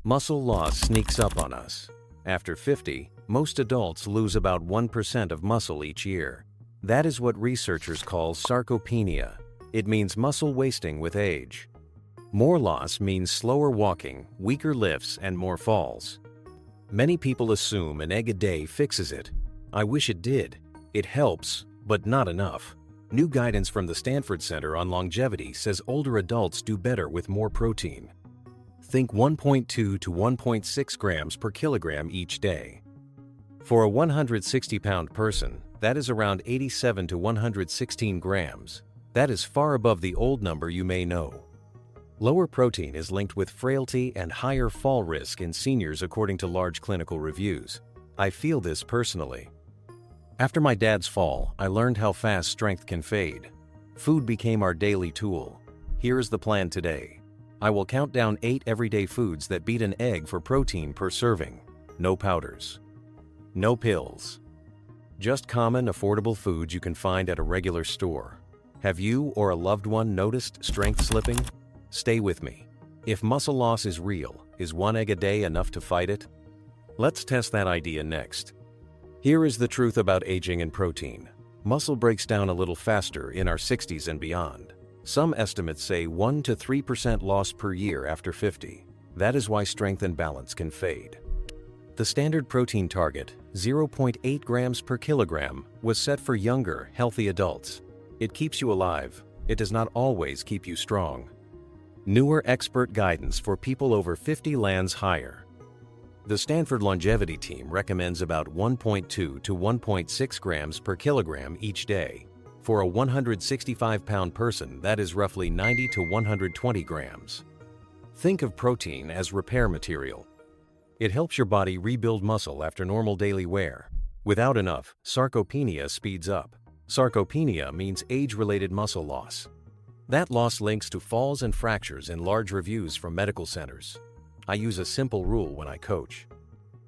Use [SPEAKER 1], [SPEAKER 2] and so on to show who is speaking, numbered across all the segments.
[SPEAKER 1] Muscle loss sneaks up on us. After 50, most adults lose about 1% of muscle each year. That is what researchers call sarcopenia. It means muscle wasting with age. More loss means slower walking, weaker lifts, and more falls. Many people assume an egg a day fixes it. I wish it did. It helps, but not enough. New guidance from the Stanford Center on Longevity says older adults do better with more protein. Think 1.2 to 1.6 grams per kilogram each day. For a 160-pound person, that is around 87 to 116 grams. That is far above the old number you may know. Lower protein is linked with frailty and higher fall risk in seniors according to large clinical reviews. I feel this personally. After my dad's fall, I learned how fast strength can fade. Food became our daily tool. Here is the plan today. I will count down 8 everyday foods that beat an egg for protein per serving. No powders. No pills. Just common, affordable foods you can find at a regular store. Have you or a loved one noticed strength slipping? Stay with me. If muscle loss is real, is 1 egg a day enough to fight it? Let's test that idea next. Here is the truth about aging and protein. Muscle breaks down a little faster in our 60s and beyond. Some estimates say 1 to 3% loss per year after 50. That is why strength and balance can fade. The standard protein target, 0.8 grams per kilogram, was set for younger, healthy adults. It keeps you alive. It does not always keep you strong. Newer expert guidance for people over 50 lands higher. The Stanford Longevity team recommends about 1.2 to 1.6 grams per kilogram each day. For a 165-pound person, that is roughly 90 to 120 grams. Think of protein as repair material. It helps your body rebuild muscle after normal daily wear. Without enough, sarcopenia speeds up. Sarcopenia means age-related muscle loss. That loss links to falls and fractures in large reviews from medical centers. I use a simple rule when I coach.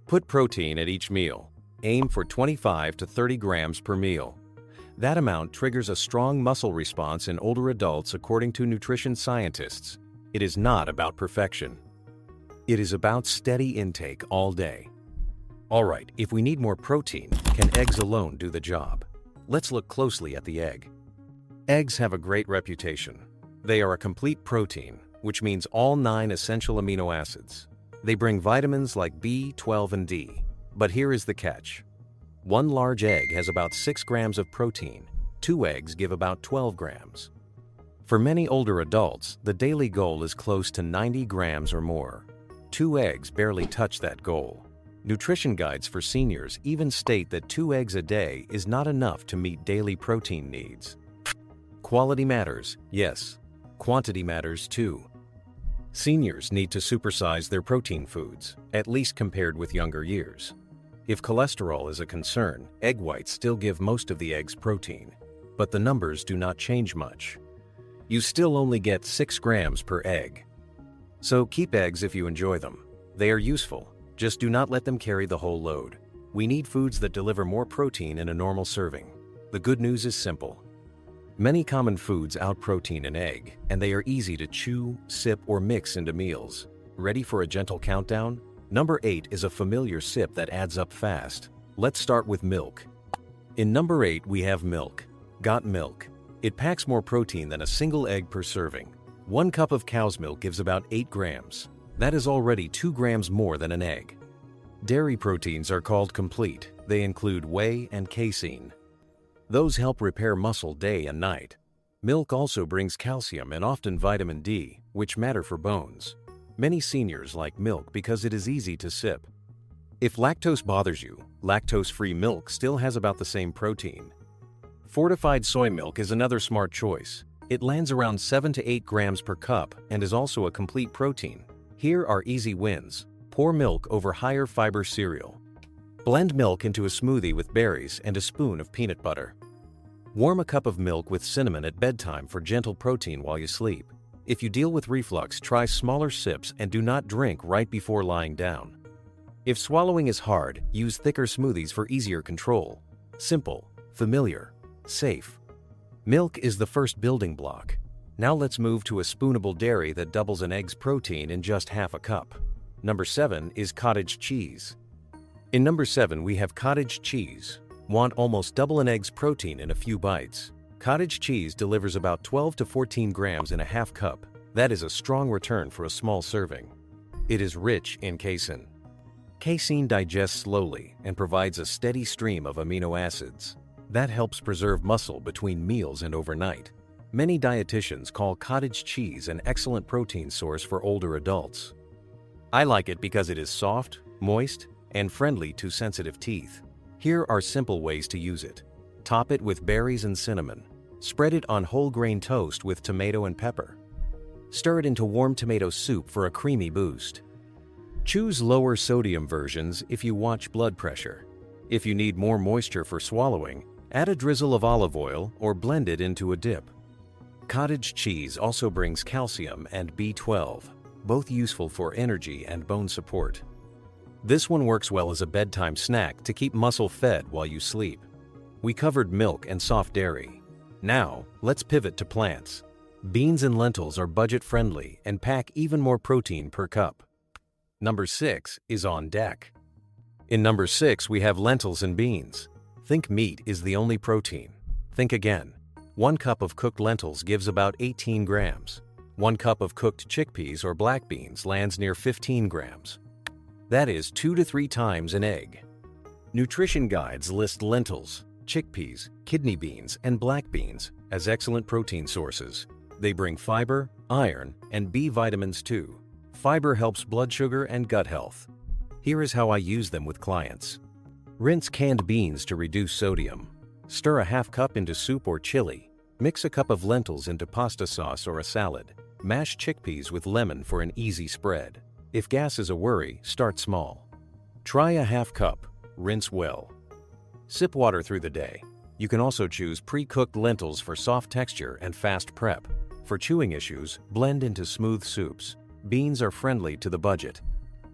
[SPEAKER 1] Put protein at each meal. Aim for 25 to 30 grams per meal. That amount triggers a strong muscle response in older adults according to nutrition scientists. It is not about perfection. It is about steady intake all day. All right, if we need more protein, can eggs alone do the job? Let's look closely at the egg. Eggs have a great reputation. They are a complete protein, which means all 9 essential amino acids. They bring vitamins like B, 12, and D. But here is the catch. 1 large egg has about 6 grams of protein. 2 eggs give about 12 grams. For many older adults, the daily goal is close to 90 grams or more. 2 eggs barely touch that goal. Nutrition guides for seniors even state that 2 eggs a day is not enough to meet daily protein needs. Quality matters, yes. Quantity matters too. Seniors need to supersize their protein foods, at least compared with younger years. If cholesterol is a concern, egg whites still give most of the egg's protein, but the numbers do not change much. You still only get 6 grams per egg. So keep eggs if you enjoy them. They are useful, just do not let them carry the whole load. We need foods that deliver more protein in a normal serving. The good news is simple. Many common foods out-protein an egg, and they are easy to chew, sip, or mix into meals. Ready for a gentle countdown? Number 8 is a familiar sip that adds up fast. Let's start with milk. In number 8 we have milk. Got milk. It packs more protein than a single egg per serving. 1 cup of cow's milk gives about 8 grams. That is already 2 grams more than an egg. Dairy proteins are called complete. They include whey and casein. Those help repair muscle day and night. Milk also brings calcium and often vitamin D, which matter for bones. Many seniors like milk because it is easy to sip. If lactose bothers you, lactose-free milk still has about the same protein. Fortified soy milk is another smart choice. It lands around 7 to 8 grams per cup and is also a complete protein. Here are easy wins. Pour milk over higher fiber cereal. Blend milk into a smoothie with berries and a spoon of peanut butter. Warm a cup of milk with cinnamon at bedtime for gentle protein while you sleep. If you deal with reflux, try smaller sips and do not drink right before lying down. If swallowing is hard, use thicker smoothies for easier control. Simple, familiar, safe. Milk is the first building block. Now let's move to a spoonable dairy that doubles an egg's protein in just half a cup. Number 7 is cottage cheese. In number 7, we have cottage cheese. Want almost double an egg's protein in a few bites? Cottage cheese delivers about 12 to 14 grams in a half cup. That is a strong return for a small serving. It is rich in casein. Casein digests slowly and provides a steady stream of amino acids. That helps preserve muscle between meals and overnight. Many dietitians call cottage cheese an excellent protein source for older adults. I like it because it is soft, moist, and friendly to sensitive teeth. Here are simple ways to use it. Top it with berries and cinnamon. Spread it on whole grain toast with tomato and pepper. Stir it into warm tomato soup for a creamy boost. Choose lower sodium versions if you watch blood pressure. If you need more moisture for swallowing, add a drizzle of olive oil or blend it into a dip. Cottage cheese also brings calcium and B12, both useful for energy and bone support. This one works well as a bedtime snack to keep muscle fed while you sleep. We covered milk and soft dairy. Now, let's pivot to plants. Beans and lentils are budget-friendly and pack even more protein per cup. Number 6 is on deck. In number 6, we have lentils and beans. Think meat is the only protein. Think again. 1 cup of cooked lentils gives about 18 grams. 1 cup of cooked chickpeas or black beans lands near 15 grams. That is 2 to 3 times an egg. Nutrition guides list lentils, chickpeas, kidney beans, and black beans as excellent protein sources. They bring fiber, iron, and B vitamins too. Fiber helps blood sugar and gut health. Here is how I use them with clients. Rinse canned beans to reduce sodium. Stir a half cup into soup or chili. Mix a cup of lentils into pasta sauce or a salad. Mash chickpeas with lemon for an easy spread. If gas is a worry, start small. Try a half cup. Rinse well. Sip water through the day. You can also choose pre-cooked lentils for soft texture and fast prep. For chewing issues, blend into smooth soups. Beans are friendly to the budget.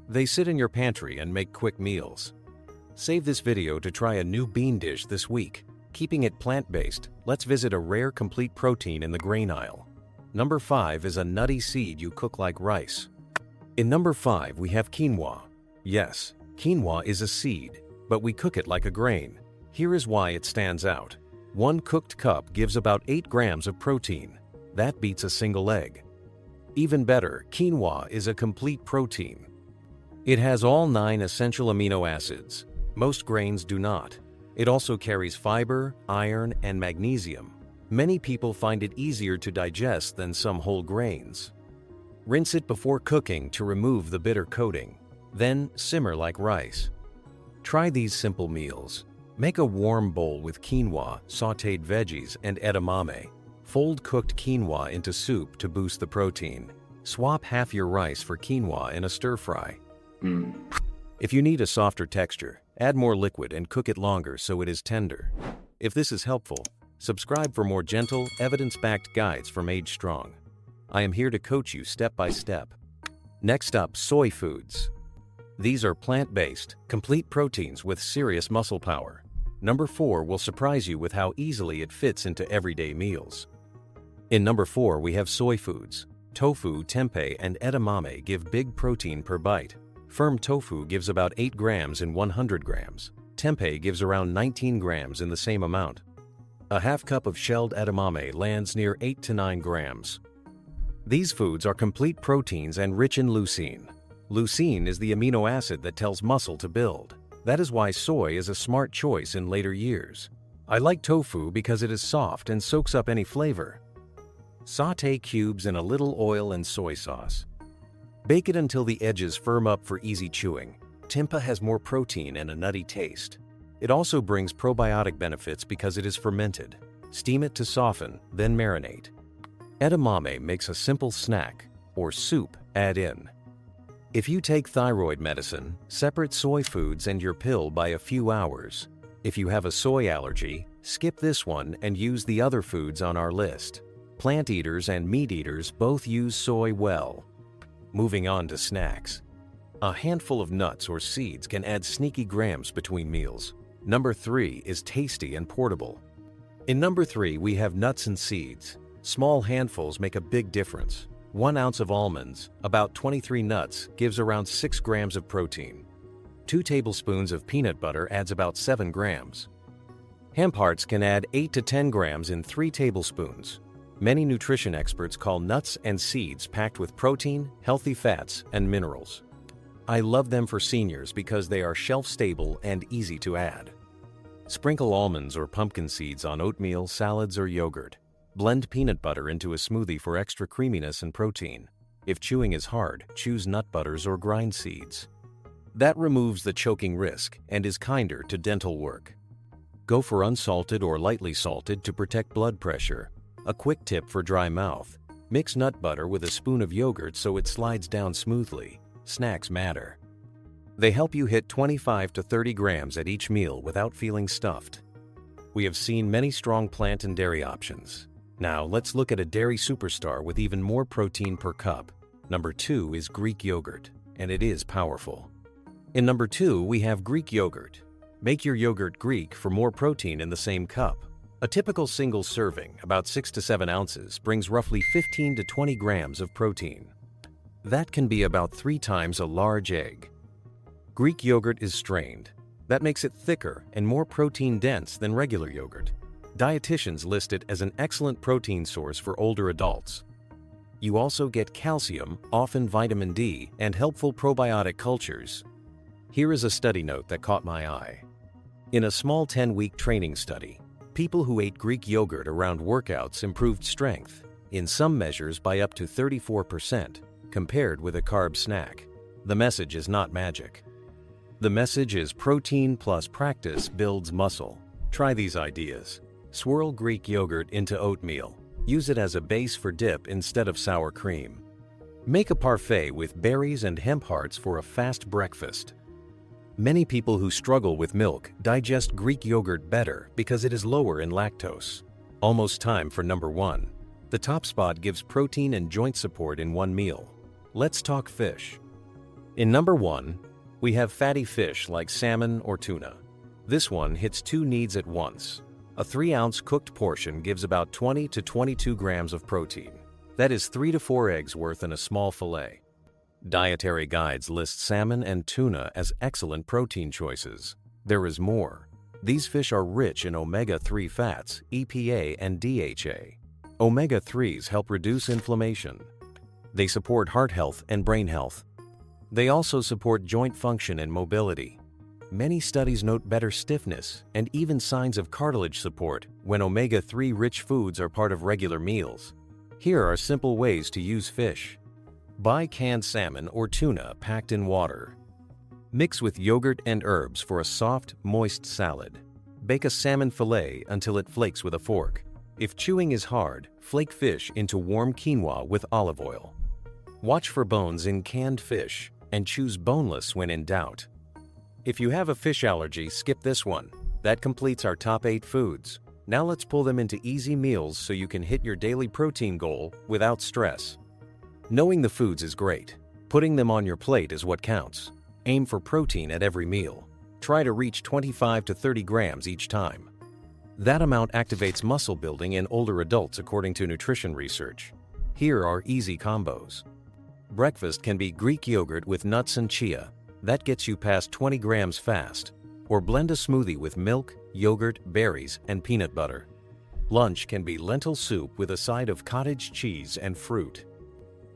[SPEAKER 1] They sit in your pantry and make quick meals. Save this video to try a new bean dish this week. Keeping it plant-based, let's visit a rare complete protein in the grain aisle. Number 5 is a nutty seed you cook like rice. In number 5, we have quinoa. Yes, quinoa is a seed, but we cook it like a grain. Here is why it stands out. 1 cooked cup gives about 8 grams of protein. That beats a single egg. Even better, quinoa is a complete protein. It has all 9 essential amino acids. Most grains do not. It also carries fiber, iron, and magnesium. Many people find it easier to digest than some whole grains. Rinse it before cooking to remove the bitter coating. Then simmer like rice. Try these simple meals. Make a warm bowl with quinoa, sautéed veggies, and edamame. Fold cooked quinoa into soup to boost the protein. Swap half your rice for quinoa in a stir-fry. If you need a softer texture, add more liquid and cook it longer so it is tender. If this is helpful, subscribe for more gentle, evidence-backed guides from Age Strong. I am here to coach you step by step. Next up, soy foods. These are plant-based, complete proteins with serious muscle power. Number 4 will surprise you with how easily it fits into everyday meals. In number 4, we have soy foods. Tofu, tempeh, and edamame give big protein per bite. Firm tofu gives about 8 grams in 100 grams. Tempeh gives around 19 grams in the same amount. A half cup of shelled edamame lands near 8 to 9 grams. These foods are complete proteins and rich in leucine. Leucine is the amino acid that tells muscle to build. That is why soy is a smart choice in later years. I like tofu because it is soft and soaks up any flavor. Sauté cubes in a little oil and soy sauce. Bake it until the edges firm up for easy chewing. Tempeh has more protein and a nutty taste. It also brings probiotic benefits because it is fermented. Steam it to soften, then marinate. Edamame makes a simple snack, or soup, add in. If you take thyroid medicine, separate soy foods and your pill by a few hours. If you have a soy allergy, skip this one and use the other foods on our list. Plant eaters and meat eaters both use soy well. Moving on to snacks. A handful of nuts or seeds can add sneaky grams between meals. Number 3 is tasty and portable. In number 3, we have nuts and seeds. Small handfuls make a big difference. 1 ounce of almonds, about 23 nuts, gives around 6 grams of protein. 2 tablespoons of peanut butter adds about 7 grams. Hemp hearts can add 8 to 10 grams in 3 tablespoons. Many nutrition experts call nuts and seeds packed with protein, healthy fats, and minerals. I love them for seniors because they are shelf-stable and easy to add. Sprinkle almonds or pumpkin seeds on oatmeal, salads, or yogurt. Blend peanut butter into a smoothie for extra creaminess and protein. If chewing is hard, choose nut butters or grind seeds. That removes the choking risk and is kinder to dental work. Go for unsalted or lightly salted to protect blood pressure. A quick tip for dry mouth: mix nut butter with a spoon of yogurt so it slides down smoothly. Snacks matter. They help you hit 25 to 30 grams at each meal without feeling stuffed. We have seen many strong plant and dairy options. Now let's look at a dairy superstar with even more protein per cup. Number 2 is Greek yogurt, and it is powerful. In number 2, we have Greek yogurt. Make your yogurt Greek for more protein in the same cup. A typical single serving, about 6 to 7 ounces, brings roughly 15 to 20 grams of protein. That can be about 3 times a large egg. Greek yogurt is strained. That makes it thicker and more protein-dense than regular yogurt. Dietitians list it as an excellent protein source for older adults. You also get calcium, often vitamin D, and helpful probiotic cultures. Here is a study note that caught my eye. In a small 10-week training study, people who ate Greek yogurt around workouts improved strength, in some measures by up to 34%, compared with a carb snack. The message is not magic. The message is protein plus practice builds muscle. Try these ideas. Swirl Greek yogurt into oatmeal. Use it as a base for dip instead of sour cream. Make a parfait with berries and hemp hearts for a fast breakfast. Many people who struggle with milk digest Greek yogurt better because it is lower in lactose. Almost time for number 1. The top spot gives protein and joint support in one meal. Let's talk fish. In number 1, we have fatty fish like salmon or tuna. This one hits 2 needs at once. A 3-ounce cooked portion gives about 20 to 22 grams of protein. That is 3 to 4 eggs worth in a small fillet. Dietary guides list salmon and tuna as excellent protein choices. There is more. These fish are rich in omega-3 fats, EPA and DHA. Omega-3s help reduce inflammation. They support heart health and brain health. They also support joint function and mobility. Many studies note better stiffness and even signs of cartilage support when omega-3 rich foods are part of regular meals. Here are simple ways to use fish. Buy canned salmon or tuna packed in water. Mix with yogurt and herbs for a soft, moist salad. Bake a salmon fillet until it flakes with a fork. If chewing is hard, flake fish into warm quinoa with olive oil. Watch for bones in canned fish and choose boneless when in doubt. If you have a fish allergy, skip this one. That completes our top 8 foods. Now let's pull them into easy meals so you can hit your daily protein goal without stress. Knowing the foods is great. Putting them on your plate is what counts. Aim for protein at every meal. Try to reach 25 to 30 grams each time. That amount activates muscle building in older adults according to nutrition research. Here are easy combos. Breakfast can be Greek yogurt with nuts and chia. That gets you past 20 grams fast. Or blend a smoothie with milk, yogurt, berries, and peanut butter. Lunch can be lentil soup with a side of cottage cheese and fruit.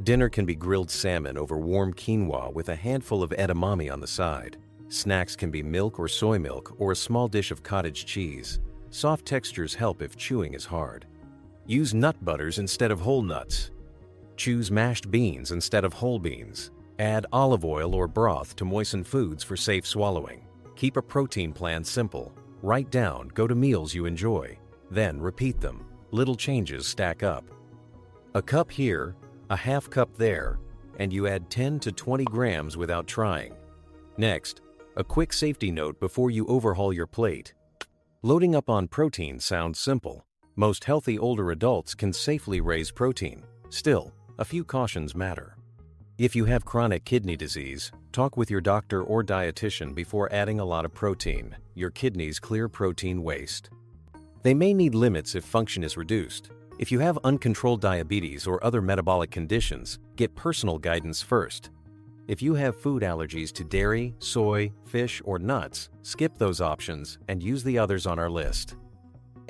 [SPEAKER 1] Dinner can be grilled salmon over warm quinoa with a handful of edamame on the side. Snacks can be milk or soy milk or a small dish of cottage cheese. Soft textures help if chewing is hard. Use nut butters instead of whole nuts. Choose mashed beans instead of whole beans. Add olive oil or broth to moisten foods for safe swallowing. Keep a protein plan simple. Write down go-to meals you enjoy. Then repeat them. Little changes stack up. A cup here, a half cup there, and you add 10 to 20 grams without trying. Next, a quick safety note before you overhaul your plate. Loading up on protein sounds simple. Most healthy older adults can safely raise protein. Still, a few cautions matter. If you have chronic kidney disease, talk with your doctor or dietitian before adding a lot of protein. Your kidneys clear protein waste. They may need limits if function is reduced. If you have uncontrolled diabetes or other metabolic conditions, get personal guidance first. If you have food allergies to dairy, soy, fish, or nuts, skip those options and use the others on our list.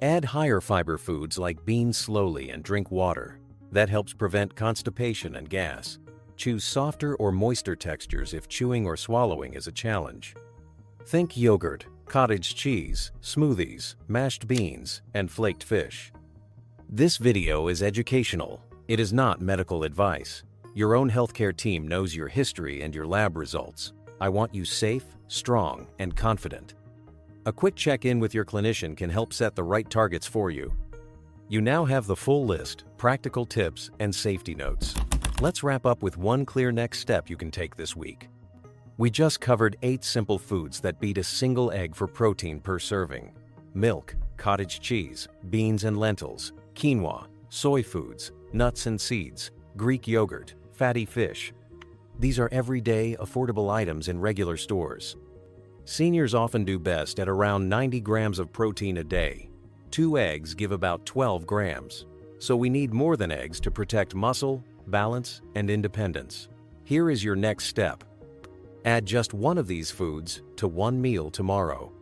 [SPEAKER 1] Add higher fiber foods like beans slowly and drink water. That helps prevent constipation and gas. Choose softer or moister textures if chewing or swallowing is a challenge. Think yogurt, cottage cheese, smoothies, mashed beans, and flaked fish. This video is educational. It is not medical advice. Your own healthcare team knows your history and your lab results. I want you safe, strong, and confident. A quick check-in with your clinician can help set the right targets for you. You now have the full list, practical tips, and safety notes. Let's wrap up with one clear next step you can take this week. We just covered 8 simple foods that beat a single egg for protein per serving. Milk, cottage cheese, beans and lentils, quinoa, soy foods, nuts and seeds, Greek yogurt, fatty fish. These are everyday, affordable items in regular stores. Seniors often do best at around 90 grams of protein a day. 2 eggs give about 12 grams. So we need more than eggs to protect muscle, balance, and independence. Here is your next step. Add just one of these foods to one meal tomorrow.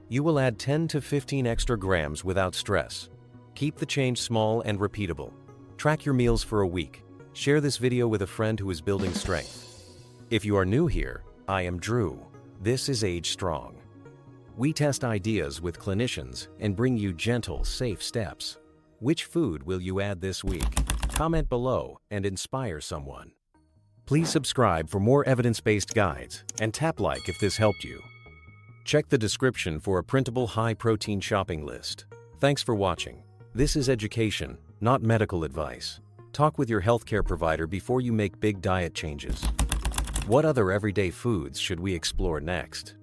[SPEAKER 1] You will add 10 to 15 extra grams without stress. Keep the change small and repeatable. Track your meals for a week. Share this video with a friend who is building strength. If you are new here, I am Drew. This is Age Strong. We test ideas with clinicians and bring you gentle, safe steps. Which food will you add this week? Comment below and inspire someone. Please subscribe for more evidence-based guides and tap like if this helped you. Check the description for a printable high-protein shopping list. Thanks for watching. This is education, not medical advice. Talk with your healthcare provider before you make big diet changes. What other everyday foods should we explore next?